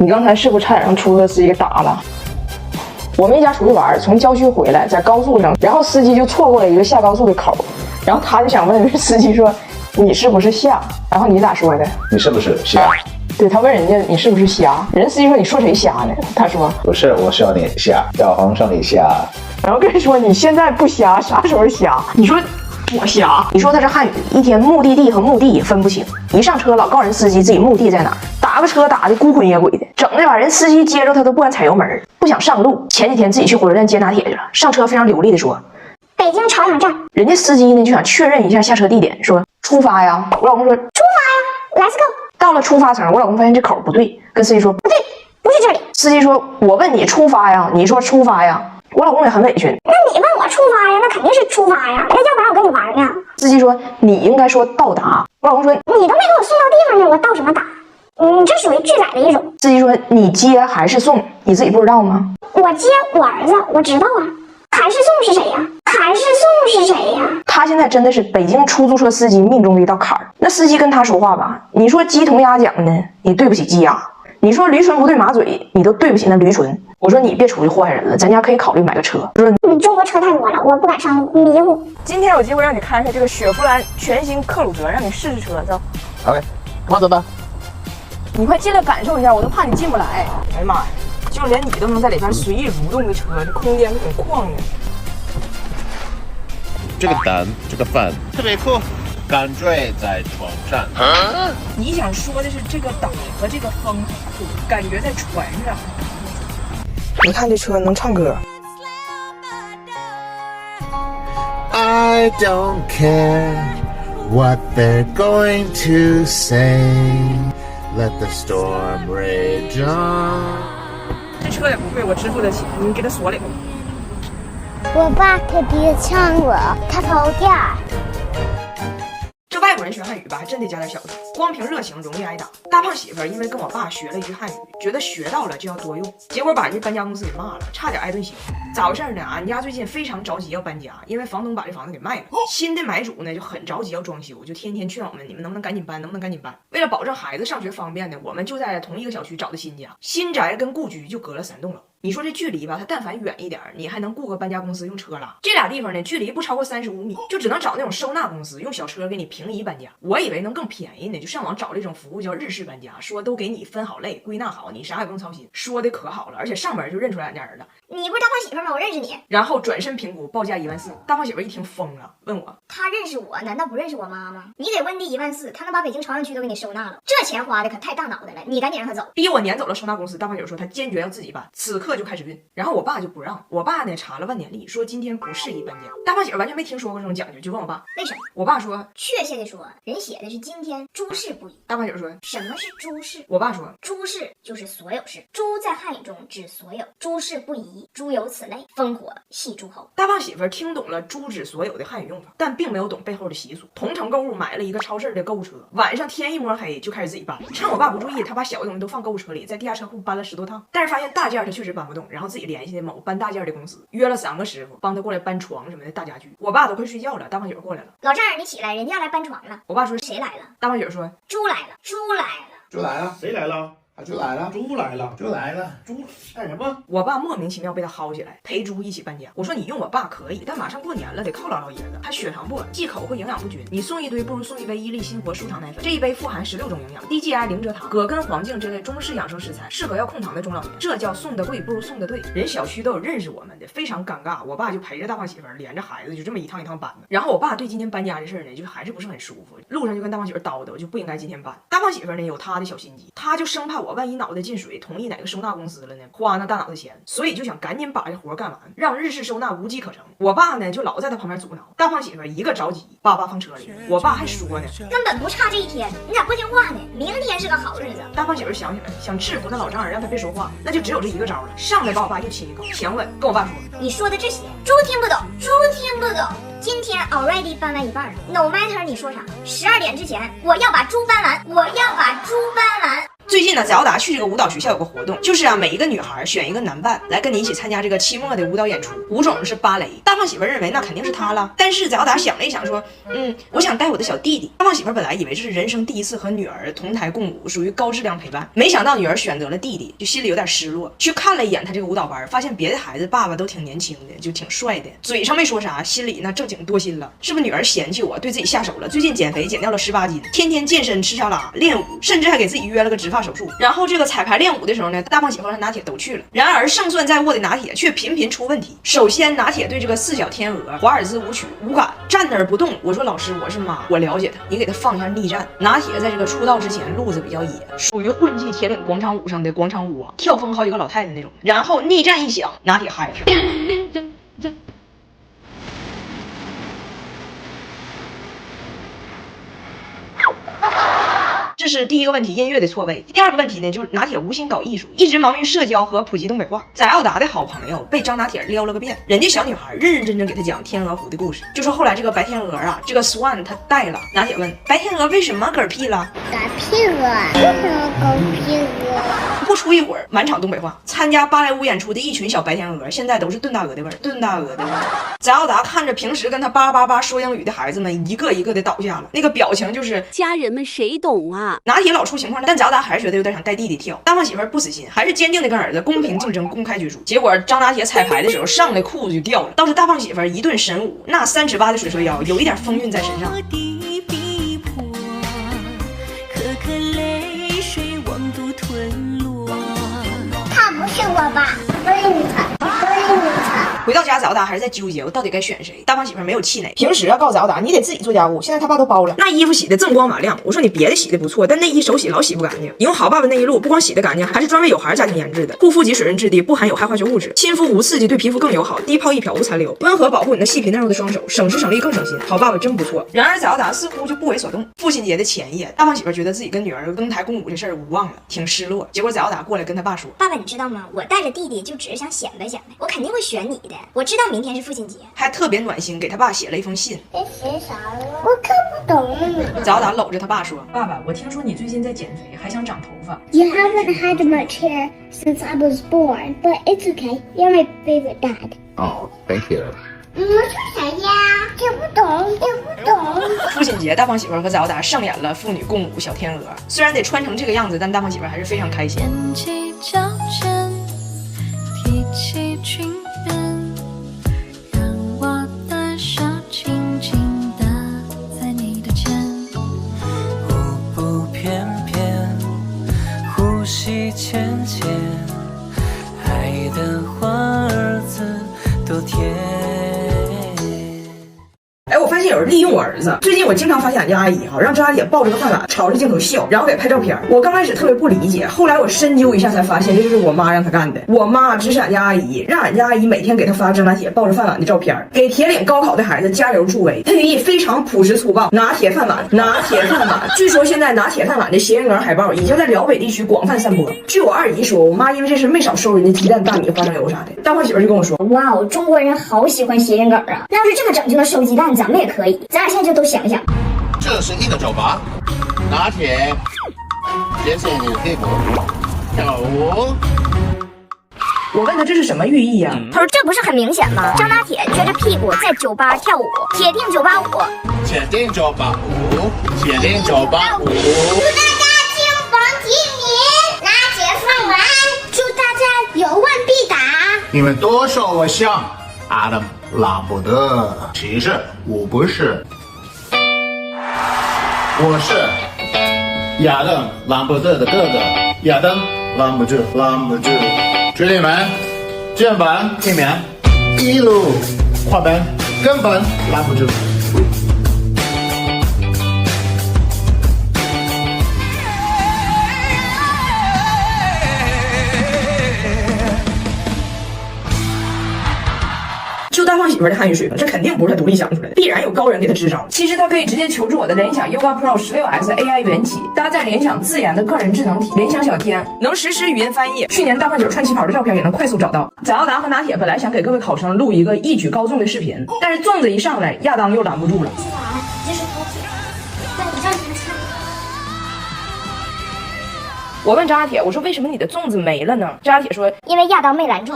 你刚才是不是差点让出租车司机给打了？我们一家出去玩，从郊区回来，在高速上，然后司机就错过了一个下高速的口，然后他就想问司机说：“你是不是瞎？”然后你咋说的？你是不是瞎？对，他问人家你是不是瞎，人司机说：“你说谁瞎呢？”他说：“不是，我说你瞎，叫皇上你瞎。”然后跟人说：“你现在不瞎，啥时候瞎？”你说我瞎？你说他是汉语，一天目的地和目的也分不清，一上车老告人司机自己目的在哪儿，打个车打的孤魂野鬼的，整的把人司机接着他都不敢踩油门，不想上路。前几天自己去火车站接拿铁去了，上车非常流利的说：“北京朝阳站。”人家司机呢就想确认一下下车地点，说：“出发呀。”我老公说：“出发呀 ，Let's go。”到了出发层，我老公发现这口不对，跟司机说：“不对，不是这里。”司机说：“我问你出发呀，你说出发呀。”我老公也很委屈：“那你问我出发呀，那肯定是出发呀，那要不然我跟你玩呢。”司机说：“你应该说到达。”我老公说：“你都没给我送到地方呢，我到什么达？这属于拒载的一种。”司机说：“你接还是送？你自己不知道吗？”我接我儿子，我知道啊。还是送是谁呀？还是送是谁呀？他现在真的是北京出租车司机命中的一道坎儿。那司机跟他说话吧，你说鸡同鸭讲呢，你对不起鸡鸭；你说驴唇不对马嘴，你都对不起那驴唇。我说你别出去祸害人了，咱家可以考虑买个车。我说你中国车太多了，我不敢上路，迷糊。今天有机会让你看一下这个雪佛兰全新克鲁泽，让你试试车，走。OK， 往走吧。你快进来感受一下，我都怕你进不来。哎呀妈呀，就连你都能在里边随意蠕动的车，这空间可挺旷的。这个胆，这个饭特别酷，敢睡在床上。你想说的是这个档和这个风，感觉在船上。你看这车能唱歌。I don't care what they're going to say. Let the storm rage on. 这车也不贵，我支付得起，你给他锁里头。我爸可别呛我，他偷电。这外国人学汉语吧，还真得加点小头，光凭热情容易挨打。大胖媳妇儿因为跟我爸学了一句汉语，觉得学到了就要多用，结果把这搬家公司给骂了，差点挨顿刑。咋回事呢？俺家最近非常着急要搬家，因为房东把这房子给卖了，新的买主呢就很着急要装修，就天天劝我们，你们能不能赶紧搬，能不能赶紧搬？为了保证孩子上学方便呢，我们就在同一个小区找的新家，新宅跟故居就隔了3栋楼。你说这距离吧，它但凡远一点，你还能雇个搬家公司用车拉。这俩地方呢，距离不超过35米，就只能找那种收纳公司用小车给你平移搬家。我以为能更便宜呢，就上网找这种服务叫日式搬家，说都给你分好类，归纳好，你啥也不用操心，说的可好了，而且上门就认出来俺家儿子。你不是大胖媳妇吗？我认识你。然后转身评估，报价14000。大胖媳妇一听疯了，问我：他认识我，难道不认识我妈吗？你给温蒂14000，他能把北京朝阳区都给你收纳了，这钱花的可太大脑袋了。你赶紧让他走，逼我撵走了收纳公司。大胖媳妇说她坚决要自己搬，此刻就开始运。然后我爸就不让，我爸呢查了万年历，说今天不适宜搬家。大胖媳妇完全没听说过这种讲究，就问我爸为什么。我爸说确切的说，人写的是今天诸事不宜。大胖媳妇说什么是诸事？我爸说诸事就是所有事，诸在汉语中指所有，诸事不宜，诸有此类，烽火戏诸侯。大胖媳妇听懂了诸指所有的汉语用法，但并没有懂背后的习俗。同城购物买了一个超市的购物车，晚上天一摸黑就开始自己搬。趁我爸不注意，他把小的东西都放购物车里，在地下车库搬了10多趟，但是发现大件他确实搬不动，然后自己联系的某搬大件的公司，约了3个师傅帮他过来搬床什么的大家具。我爸都快睡觉了，大胖媳妇过来了。老丈人你起来，人家要来搬床了。我爸说谁来了？大胖媳妇说猪来了，猪来了。猪来了，谁来了？猪来了，猪来了，猪来了，猪干什么？我爸莫名其妙被他薅起来陪猪一起搬家。我说你用我爸可以，但马上过年了得犒劳老爷子，他血糖不稳，忌口会营养不均。你送一堆不如送一杯伊利新活舒糖奶粉，这一杯富含16种营养，低 GI 零蔗糖，葛根黄精这类中式养生食材，适合要控糖的中老年。这叫送的贵不如送的对。人小区都有认识我们的，非常尴尬。我爸就陪着大胖媳妇连着孩子就这么一趟一趟搬的。然后我爸对今天搬家这事儿呢，就还是不是很舒服，路上就跟大胖媳妇叨叨，就不应该今天搬。大胖媳妇呢有她的小心机，她就生怕我万一脑袋进水同意哪个收纳公司了呢，花那大脑袋钱，所以就想赶紧把这活干完，让日式收纳无机可乘。我爸呢就老在他旁边阻挠，大胖媳妇一个着急，叭叭放车里。我爸还说呢，根本不差这一天，你咋不听话呢？明天是个好日子。大胖媳妇想起来想制服那老丈人，让他别说话，那就只有这一个招了，上来把我爸又亲一口，强吻，跟我爸说，你说的这些猪听不懂，猪听不懂。今天 already 搬完一半了 ，no matter 你说啥，12点之前我要把猪搬完，我要把猪搬完。最近呢，翟奥达去这个舞蹈学校有个活动，就是啊，每一个女孩选一个男伴来跟你一起参加这个期末的舞蹈演出，舞种是芭蕾。大胖媳妇认为那肯定是他了，但是翟奥达想了一想说，我想带我的小弟弟。大胖媳妇本来以为这是人生第一次和女儿同台共舞，属于高质量陪伴，没想到女儿选择了弟弟，就心里有点失落。去看了一眼他这个舞蹈班，发现别的孩子爸爸都挺年轻的，就挺帅的，嘴上没说啥，心里呢正经多心了，是不是女儿嫌弃我，对自己下手了？最近减肥减掉了18斤，天天健身吃沙拉练舞，甚至还给自己约了个植发手术。然后这个彩排练舞的时候呢，大胖媳妇和拿铁都去了，然而胜算在握的拿铁却频频出问题。首先拿铁对这个四小天鹅华尔兹舞曲无感，站那儿不动。我说老师，我是妈，我了解他，你给他放一下逆战。拿铁在这个出道之前路子比较野，属于混迹铁岭广场舞上的广场舞王，跳疯好几个老太太那种。然后逆战一响，拿铁嗨上。这是第一个问题，音乐的错位。第二个问题呢，就是拿铁无心搞艺术，一直忙于社交和普及东北话。翟奥达的好朋友被张拿铁撩了个遍，人家小女孩认认真真给他讲天鹅湖的故事，就说后来这个白天鹅啊，这个 Swan 他带了。拿铁问白天鹅为什么嗝屁了？嗝屁了，为什么嗝屁了？不出一会儿，满场东北话。参加芭蕾舞演出的一群小白天鹅，现在都是炖大鹅的味儿，炖大鹅的味儿。翟奥达看着平时跟他叭叭叭说英语的孩子们，一个一个的倒下了，那个表情就是家人们谁懂啊？拿铁老出情况了，但翟奥达还是觉得有点想带弟弟跳。大胖媳妇不死心，还是坚定的跟儿子公平竞争，公开角逐。结果张拿铁彩排的时候上来裤子就掉了，倒是大胖媳妇一顿神舞，那3尺8的水蛇腰有一点风韵在身上。他不是我爸，不是你爸，不是你爸。回到家，翟奥达还是在纠结我到底该选谁。大胖媳妇没有气馁，平时啊告诉翟奥达你得自己做家务，现在他爸都包了，那衣服洗的锃光瓦亮。我说你别的洗的不错，但内衣手洗老洗不干净。你用好爸爸内衣露，不光洗得干净，还是专为有孩家庭研制的，护肤级水润质地，不含有害化学物质，亲肤无刺激，对皮肤更友好，低泡一漂无残留，温和保护你的细皮嫩肉的双手，省时省力更省心。好爸爸真不错。然而翟奥达似乎就不为所动。父亲节的前夜，大胖媳妇觉得自己跟女儿登台共舞这事儿无望了，挺失落。结果翟奥达过来跟他爸说，爸爸你知道吗？我带着弟弟就只是想显摆显摆，我肯定会选你的。我知道明天是父亲节，还特别暖心给他爸写了一封信。这写啥了？我看不懂。翟奥达搂着他爸说，爸爸，我听说你最近在减肥，还想长头发。You haven't had much hair since I was born, but it's okay. You're my favorite dad. Oh, thank you. 我说啥呀？听不懂，听不懂。父亲节，大胖媳妇和翟奥达上演了父女共舞小天鹅。虽然得穿成这个样子，但大胖媳妇还是非常开心。踮起脚尖，提起裙边，让我的手轻轻地在你的肩，舞步翩翩，呼吸浅浅，爱的花儿子多甜。哎，我发现有人利用我儿子。最近我经常发现俺家阿姨让张阿姐抱着个饭碗朝着镜头笑，然后给拍照片。我刚开始特别不理解，后来我深究一下才发现，这就是我妈让她干的。我妈指使俺家阿姨，让俺家阿姨每天给她发张拿铁抱着饭碗的照片，给铁岭高考的孩子加油助威。她寓意非常朴实粗暴，拿铁饭碗，拿铁饭碗。据说现在拿铁饭碗的谐音梗海报已经在辽北地区广泛散播。据我二姨说，我妈因为这事没少收人家鸡蛋、大米、花生油啥的。大胖媳妇就跟我说，哇哦，中国人好喜欢谐音梗啊！那要是这么整就能收鸡蛋，咱们也可以。咱俩现在就都想想。这是你的酒吧，拿铁，先生你的屁股，跳舞。我问他这是什么寓意啊？他说这不是很明显吗？张拿铁撅着屁股在酒吧跳舞，铁定985。铁定985，铁定985。祝大家金逢吉民，拿铁饭碗，祝大家有问必答。你们都说我像 Adam 拉伯德，其实我不是，我是亚当兰伯特的哥哥，亚当兰伯特。兄弟们，键盘前面一路滑板根本拦不住。就大胖媳妇的汉语水平，这肯定不是他独立想出来的，必然有高人给他支招。其实他可以直接求助我的联想 Yoga Pro 16X AI 元起，搭载联想自研的个人智能体联想小天，能实时语音翻译。去年大胖媳妇穿旗袍的照片也能快速找到。翟奥达和拿铁本来想给各位考生录一个一举高中的视频，但是粽子一上来，亚当又拦不住了。这是高铁，但你让他看。我问张家铁，我说为什么你的粽子没了呢？张家铁说，因为压刀没拦住。